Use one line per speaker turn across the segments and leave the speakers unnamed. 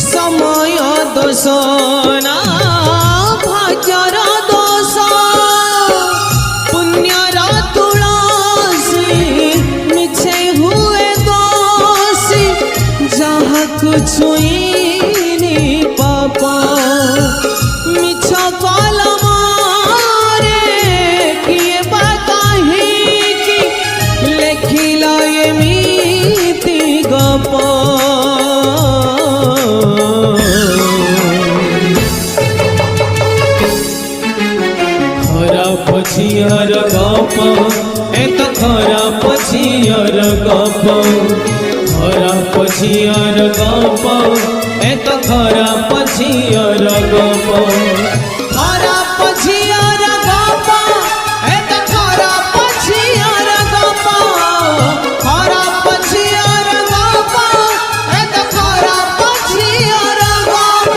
समय दोष ना भाग्यर दोष पुण्यर तुलसी मिछे हुए दोषी जहाँ कुछ पाप मिछ कलम किए बाही लेखिल एमिति गप खराब झियर गप एत खराब झियर गप खराब झियर गप एत खराब झियर गप खराब झियर गप एत खराब झियर गप खराब झियर गप एत खराब झियर गप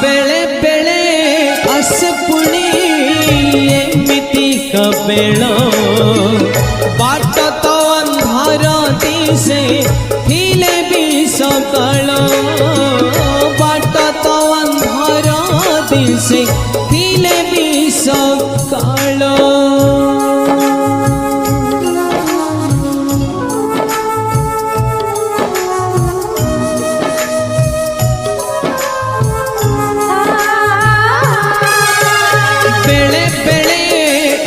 बेले बेले आसे पुणी एमिति कबेल बाट तो अंधार दिसे थिले भी सकाळ बाट तो अंधार दिसे थिले भी सकाळ बेले बेले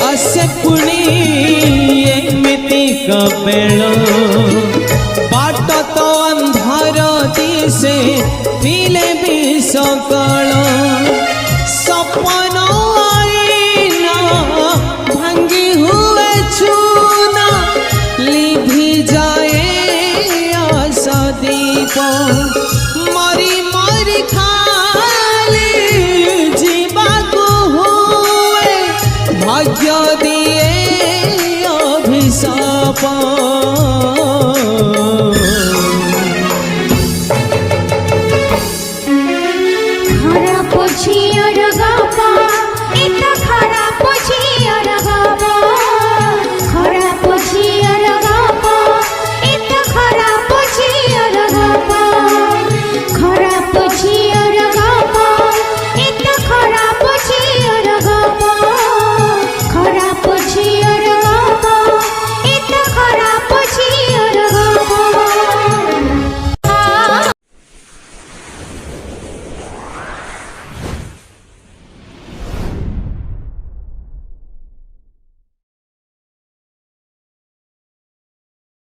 आसे पुणी एमिति कबेल बाट तो अंधार दिसे थिले भी सकाळ सपन आईना भांगी हुए चूना लिभि जाए आशा दीप मरी मरी खाली जीवाको भाग्य दिए अभिशाप